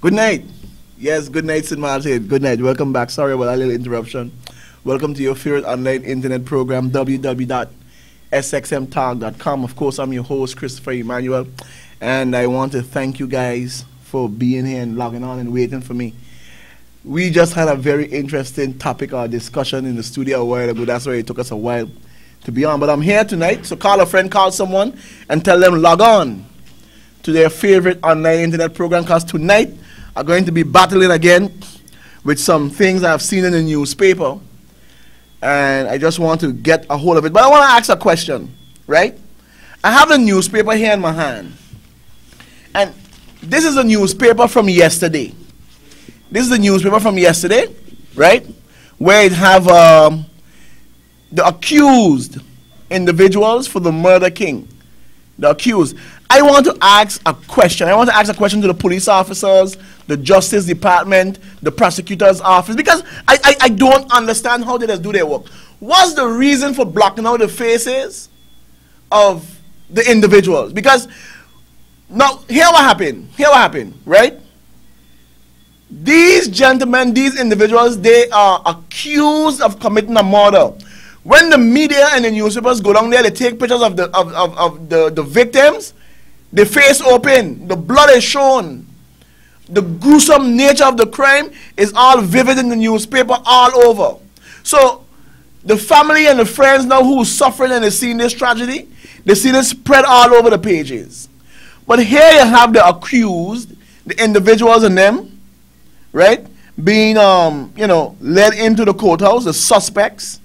Good night. Yes, good night, St. Martin. Good night. Welcome back. Sorry about that little interruption. Welcome to your favorite online internet program, www.sxmtalk.com. Of course, I'm your host, Christopher Emmanuel, and I want to thank you guys for being here and logging on and waiting for me. We just had a very interesting topic or discussion in the studio a while ago. That's why it took us a while to be on. But I'm here tonight, so call a friend, call someone, and tell them log on to their favorite online internet program, because tonight I'm going to be battling again with some things I've seen in the newspaper, and I just want to get a hold of it. But I want to ask a question, right? I have a newspaper here in my hand, and this is a newspaper from yesterday. This is the newspaper from yesterday, right? Where it have the accused individuals for the murder king. The accused. I want to ask a question. I want to ask a question to the police officers, the Justice Department, the prosecutor's office, because I don't understand how they just do their work. What's the reason for blocking out the faces of the individuals? Because now, here what happened, right? These gentlemen, these individuals, they are accused of committing a murder. When the media and the newspapers go down there, they take pictures of the victims. The face open, the blood is shown. The gruesome nature of the crime is all vivid in the newspaper all over. So the family and the friends now who are suffering and they seen this tragedy, they see this spread all over the pages. But here you have the accused, the individuals in them, right, being led into the courthouse, the suspects.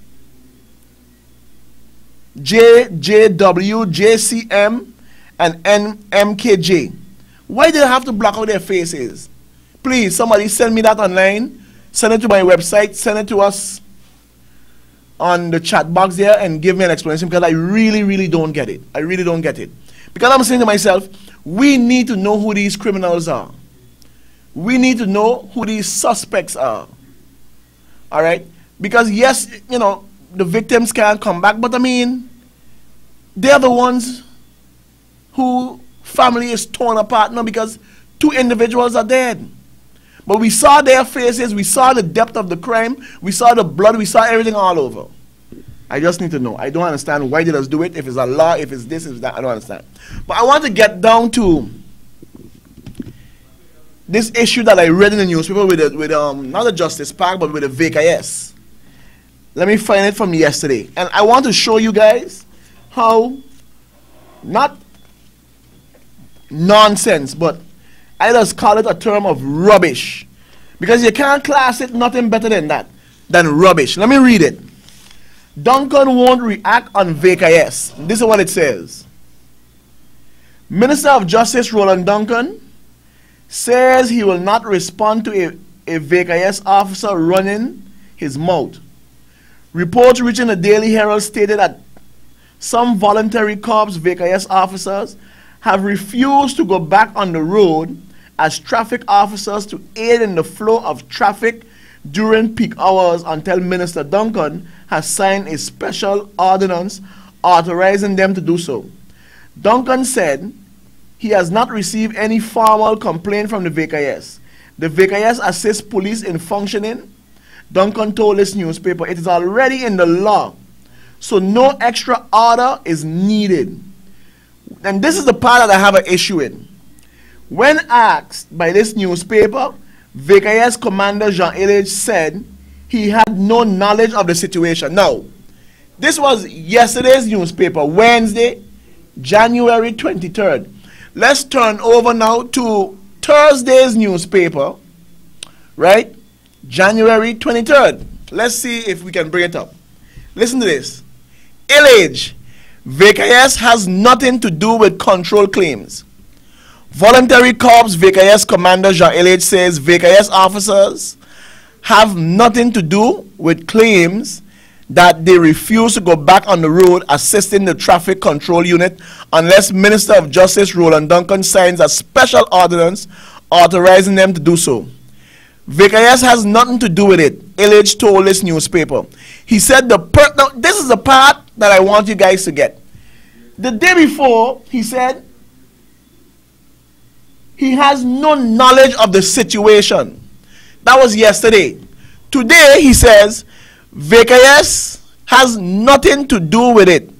JW, JCM, and MKJ. Why do they have to block out their faces? Please, somebody send me that online. Send it to my website. Send it to us on the chat box there and give me an explanation, because I really, really don't get it. I really don't get it. Because I'm saying to myself, we need to know who these criminals are. We need to know who these suspects are. All right? Because yes, the victims can't come back, but I mean, they're the ones who family is torn apart now because two individuals are dead. But we saw their faces, we saw the depth of the crime, we saw the blood, we saw everything all over. I just need to know. I don't understand why they just do it, if it's a law, if it's this, if it's that, I don't understand. But I want to get down to this issue that I read in the newspaper with not the Justice Park, but with the VKS. Let me find it from yesterday. And I want to show you guys how, not nonsense, but I just call it a term of rubbish, because you can't class it nothing better than that, than rubbish. Let me read it. Duncan won't react on VKS. This is what it says. Minister of Justice Roland Duncan says he will not respond to a VKS officer running his mouth. Reports reaching the Daily Herald stated that some voluntary corps VKS officers have refused to go back on the road as traffic officers to aid in the flow of traffic during peak hours until Minister Duncan has signed a special ordinance authorizing them to do so. Duncan said he has not received any formal complaint from the VKS. The VKS assists police in functioning. Duncan told this newspaper it is already in the law, so no extra order is needed. And this is the part that I have an issue in. When asked by this newspaper, VKS Commander Jean-Elige said he had no knowledge of the situation. Now, this was yesterday's newspaper, Wednesday, January 23rd. Let's turn over now to Thursday's newspaper, right? January 23rd. Let's see if we can bring it up. Listen to this. Elige, VKS has nothing to do with control claims. Voluntary Corps VKS Commander Jean-Elige says VKS officers have nothing to do with claims that they refuse to go back on the road assisting the traffic control unit unless Minister of Justice Roland Duncan signs a special ordinance authorizing them to do so. VKS has nothing to do with it, Elige told this newspaper. He said now, this is the part that I want you guys to get. The day before, he said He has no knowledge of the situation. That was yesterday. Today, he says, VKS has nothing to do with it.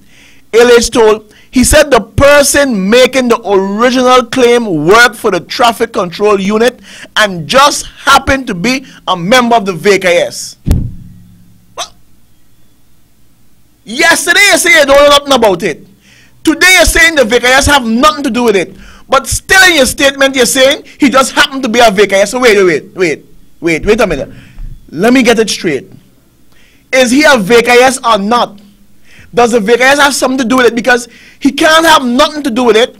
LH told, he said the person making the original claim worked for the traffic control unit and just happened to be a member of the VKS. Well, yesterday you say you don't know nothing about it. Today you're saying the VKS have nothing to do with it. But still in your statement you're saying he just happened to be a VKS. So wait a minute. Let me get it straight. Is he a VKS or not? Does the VKS have something to do with it? Because he can't have nothing to do with it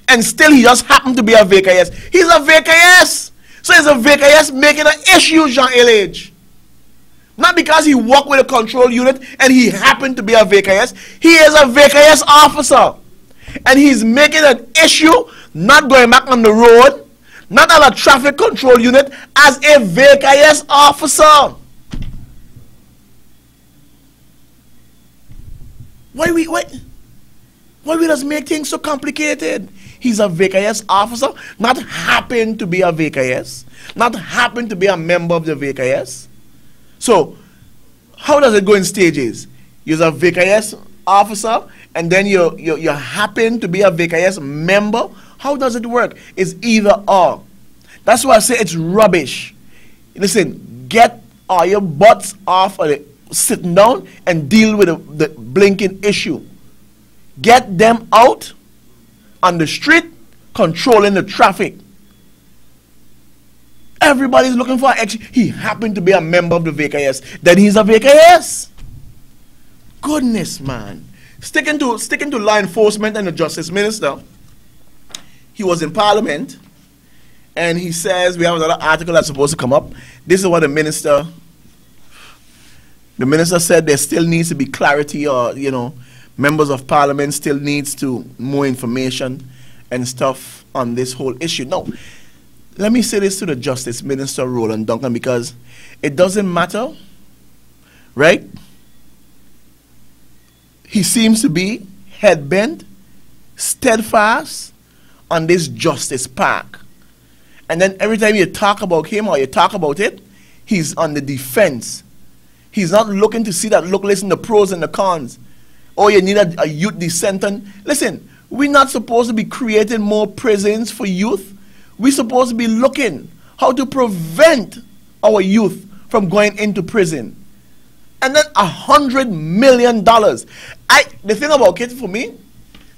and still he just happened to be a VKS. He's a VKS. So is a VKS making an issue, Jean-Elage? Not because he worked with a control unit and he happened to be a VKS. He is a VKS officer. And he's making an issue, not going back on the road, not as a traffic control unit, as a VKS officer. Why we just make things so complicated? He's a VKS officer, not happen to be a VKS, not happen to be a member of the VKS. So, how does it go in stages? You're a VKS officer, and then you happen to be a VKS member. How does it work? It's either or. That's why I say it's rubbish. Listen, get all your butts off of it. Sit down and deal with the blinking issue. Get them out on the street, controlling the traffic. Everybody's looking for action. He happened to be a member of the VKS. Then he's a VKS. Goodness, man. Sticking to law enforcement and the justice minister. He was in parliament and he says, we have another article that's supposed to come up. This is what the minister said. There still needs to be clarity, or members of parliament still needs to more information and stuff on this whole issue. Now, let me say this to the Justice Minister, Roland Duncan, because it doesn't matter, right? He seems to be head-bent, steadfast on this Justice Park. And then every time you talk about him or you talk about it, he's on the defense. He's not looking to see that, look, listen, the pros and the cons. Oh, you need a youth descendant. Listen, we're not supposed to be creating more prisons for youth. We're supposed to be looking how to prevent our youth from going into prison. And then $100 million. The thing about it for me,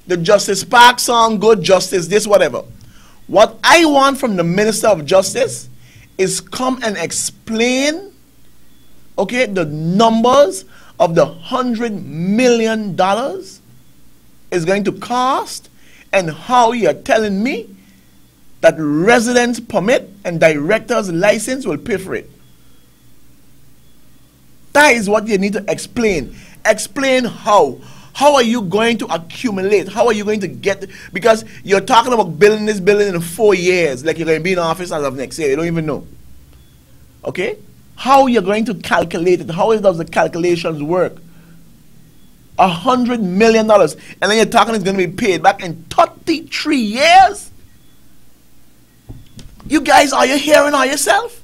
the Justice Park sound good, justice this, whatever. What I want from the Minister of Justice is come and explain, okay, the numbers of the $100 million is going to cost, and how you're telling me that residence permit and director's license will pay for it. That is what you need to explain. Explain how. How are you going to accumulate? How are you going to get? Because you're talking about building this building in 4 years, like you're going to be in office as of next year. You don't even know. Okay? How you're going to calculate it? How does the calculations work? $100 million. And then you're talking it's going to be paid back in 33 years? You guys, are you hearing all yourself?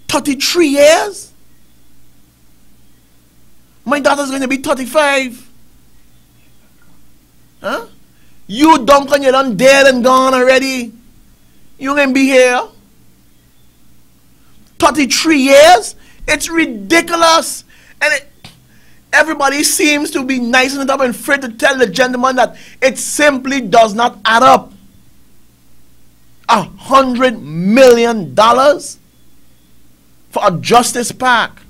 33 years? My daughter's going to be 35. Huh? You Duncan, you're done dead and gone already. You going to be here? 33 years? It's ridiculous. And everybody seems to be nicing it up and afraid to tell the gentleman that it simply does not add up. $100 million for a Justice Park.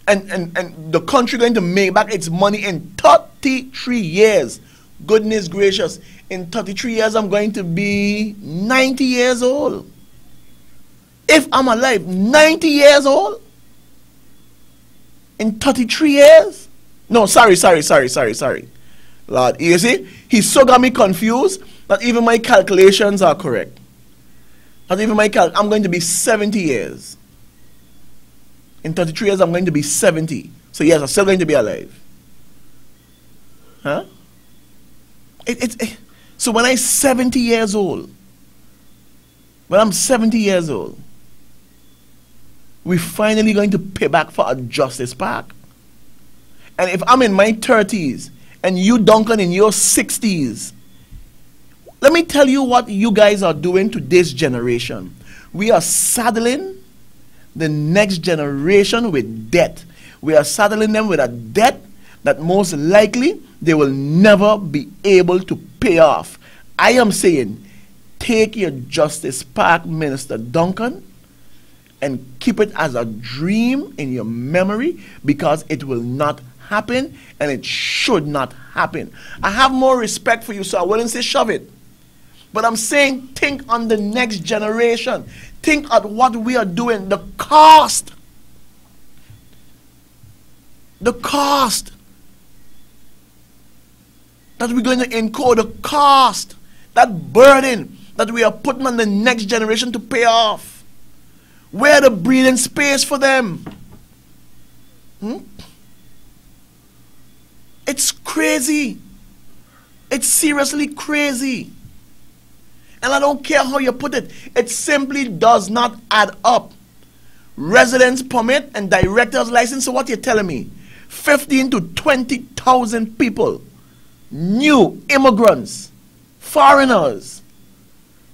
And the country going to make back its money in 33 years. Goodness gracious. In 33 years, I'm going to be 90 years old. If I'm alive, 90 years old? In 33 years? No, sorry. Lord, you see, he so got me confused that even my calculations are correct. Not even I'm going to be 70 years. In 33 years, I'm going to be 70. So yes, I'm still going to be alive. Huh? So when I'm 70 years old, When I'm 70 years old, we're finally going to pay back for a Justice Park. And if I'm in my 30s and you, Duncan, in your 60s, let me tell you what you guys are doing to this generation. We are saddling the next generation with debt. We are saddling them with a debt that most likely they will never be able to pay off. I am saying, take your Justice Park, Minister Duncan, and keep it as a dream in your memory, because it will not happen and it should not happen. I have more respect for you, so I wouldn't say shove it. But I'm saying, think on the next generation. Think at what we are doing, the cost. The cost that we're going to incur, the cost, that burden that we are putting on the next generation to pay off. Where the breathing space for them? It's crazy. It's seriously crazy. And I don't care how you put it. It simply does not add up. Residence permit and director's license. So what you're telling me? 15 to 20,000 people, new immigrants, foreigners,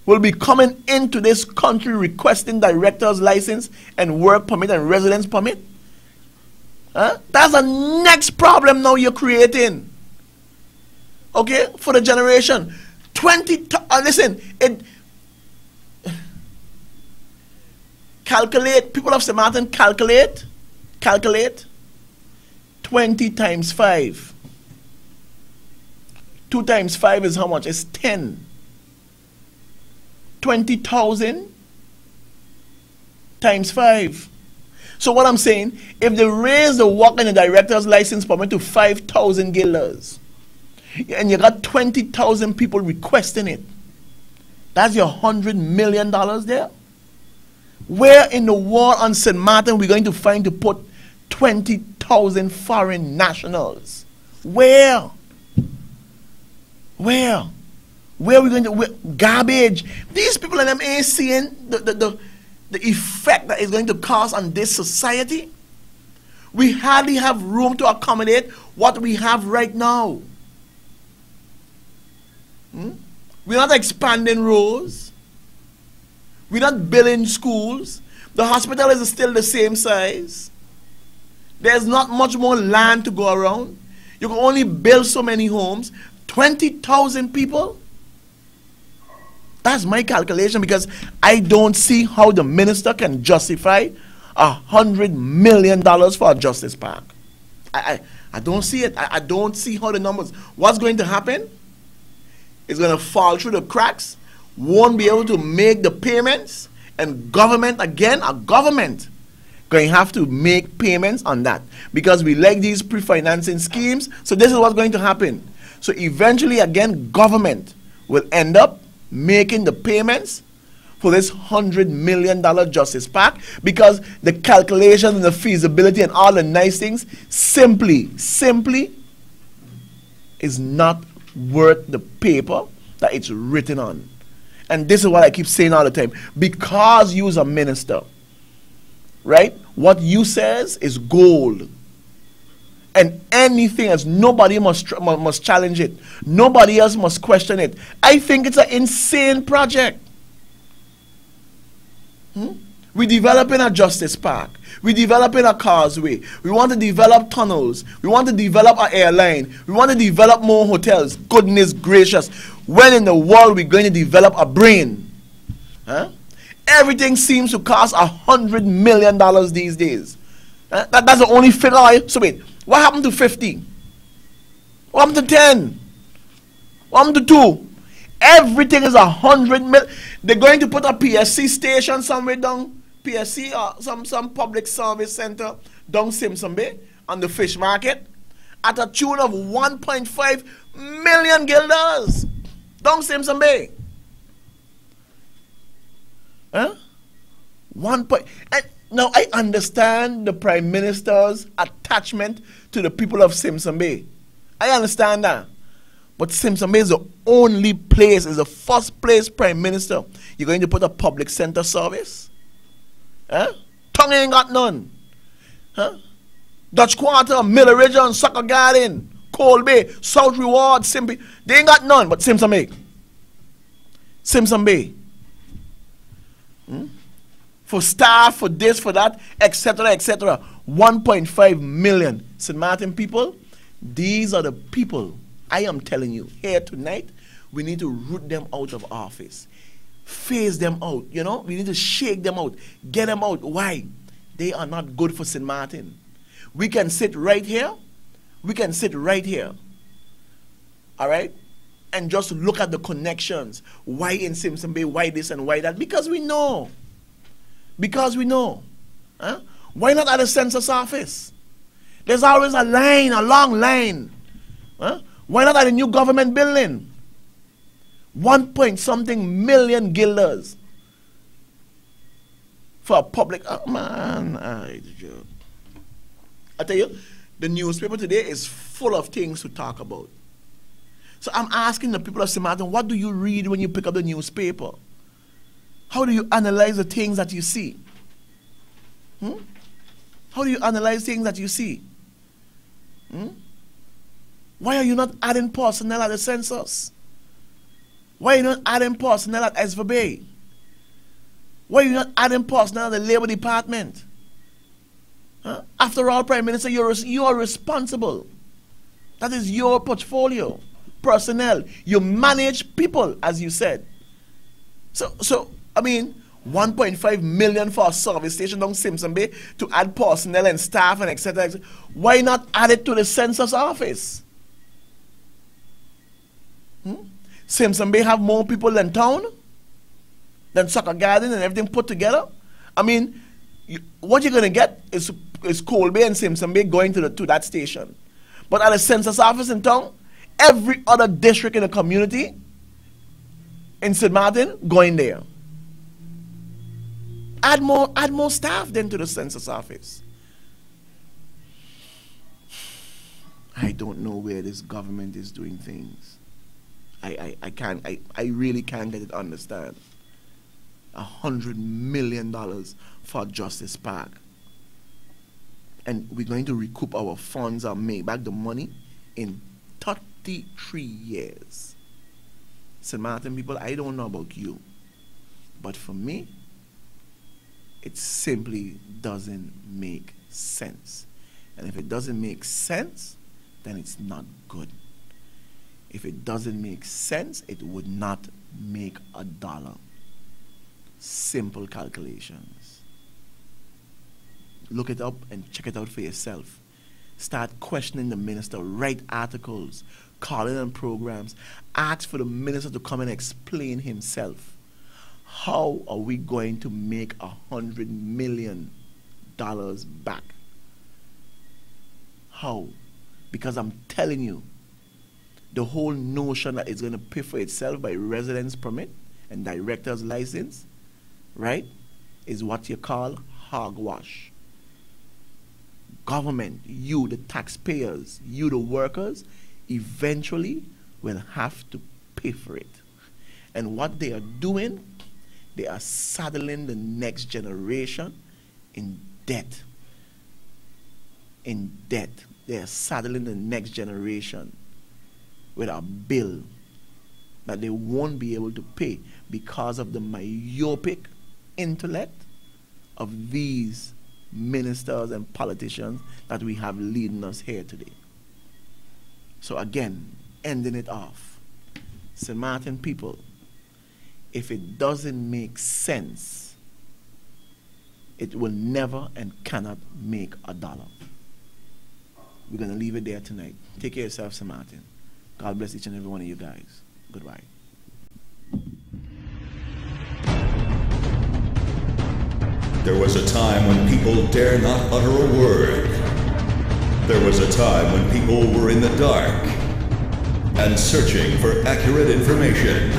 will be coming into this country requesting director's license and work permit and residence permit? That's the next problem now you're creating. Okay? For the generation. Listen, calculate, people of St. Martin, calculate 20 times 5. 2 times 5 is how much? It's 10. 20,000 times 5. So what I'm saying, if they raise the work and the director's license permit to 5,000 guilders, and you got 20,000 people requesting it, that's your $100 million there. Where in the world on St. Martin we going to find to put 20,000 foreign nationals? Where? Where are we going to, garbage? These people in them ain't seeing the effect that is going to cause on this society. We hardly have room to accommodate what we have right now. We're not expanding roads. We're not building schools. The hospital is still the same size. There's not much more land to go around. You can only build so many homes. 20,000 people? That's my calculation, because I don't see how the minister can justify $100 million for a Justice Park. I don't see it. I don't see how the numbers. What's going to happen? It's going to fall through the cracks, won't be able to make the payments, and government, again, a government, going to have to make payments on that, because we like these pre-financing schemes. So this is what's going to happen. So eventually, again, government will end up making the payments for this $100 million Justice Park, because the calculation and the feasibility and all the nice things simply is not worth the paper that it's written on. And this is what I keep saying all the time. Because you're a minister, right? What you says is gold. And anything else, nobody must challenge it. Nobody else must question it. I think it's an insane project. We're developing a Justice Park. We're developing a causeway. We want to develop tunnels. We want to develop an airline. We want to develop more hotels. Goodness gracious. When in the world we're going to develop a brain? Everything seems to cost $100 million these days. That's the only figure. So wait, what happened to 50? What happened to 10? What happened to 2? Everything is $100 million. They're going to put a PSC station somewhere down, PSC or some public service center down Simpson Bay on the fish market at a tune of 1.5 million guilders down Simpson Bay. Now I understand the Prime Minister's attachment to the people of Simpson Bay. I understand that. But Simpson Bay is the only place, is the first place prime minister you're going to put a public center service? Huh? Tongue ain't got none. Huh? Dutch Quarter, Miller Region, Soccer Garden, Cold Bay, South Reward, Simply. They ain't got none but Simpson Bay. Simpson Bay. For staff, for this, for that, etc., etc. 1.5 million St. Martin people. These are the people, I am telling you, here tonight, we need to root them out of office. Phase them out, you know. We need to shake them out, get them out. Why? They are not good for St. Martin. We can sit right here. We can sit right here. All right? And just look at the connections. Why in Simpson Bay? Why this and why that? Because we know. Because we know. Huh? Why not at the census office? There's always a line, a long line. Huh? Why not at a new government building? 1-point-something million guilders for a public. Oh man, I tell you, the newspaper today is full of things to talk about. So I'm asking the people of St. Martin, what do you read when you pick up the newspaper? How do you analyze the things that you see? How do you analyze things that you see? Why are you not adding personnel at the census? Why are you not adding personnel at SVB? Why are you not adding personnel at the Labor Department? After all, Prime Minister, you are responsible. That is your portfolio, personnel. You manage people, as you said. So I mean, 1.5 million for a service station down Simpson Bay to add personnel and staff and etc. Why not add it to the census office? Simpson Bay have more people than town, than Soccer Garden and everything put together. I mean, what you're going to get is Cold Bay and Simpson Bay going to that station. But at the census office in town, every other district in the community in St. Martin going there. Add more staff then to the census office. I don't know where this government is doing things. I really can't get it to understand. $100 million for Justice Park. And we're going to recoup our funds and make back the money in 33 years. St. Martin people, I don't know about you, but for me, it simply doesn't make sense. And if it doesn't make sense, then it's not good. If it doesn't make sense, it would not make a dollar. Simple calculations. Look it up and check it out for yourself. Start questioning the minister. Write articles, call in on programs. Ask for the minister to come and explain himself. How are we going to make $100 million back? How? Because I'm telling you, the whole notion that it's going to pay for itself by residence permit and director's license, right, is what you call hogwash. Government, you, the taxpayers, you, the workers, eventually will have to pay for it. And what they are doing, they are saddling the next generation in debt. In debt. They are saddling the next generation with a bill that they won't be able to pay because of the myopic intellect of these ministers and politicians that we have leading us here today. So again, ending it off, St. Martin people, if it doesn't make sense, it will never and cannot make a dollar. We're going to leave it there tonight. Take care of yourself, St. Martin. God bless each and every one of you guys. Goodbye. There was a time when people dare not utter a word. There was a time when people were in the dark and searching for accurate information.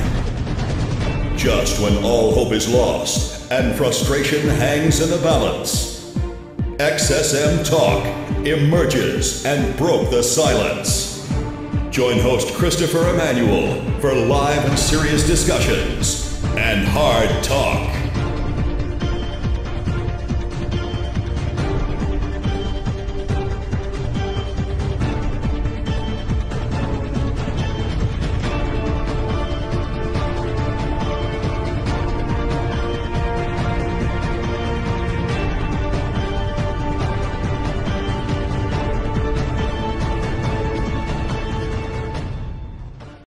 Just when all hope is lost and frustration hangs in the balance, XSM Talk emerges and broke the silence. Join host Christopher Emmanuel for live and serious discussions and hard talk.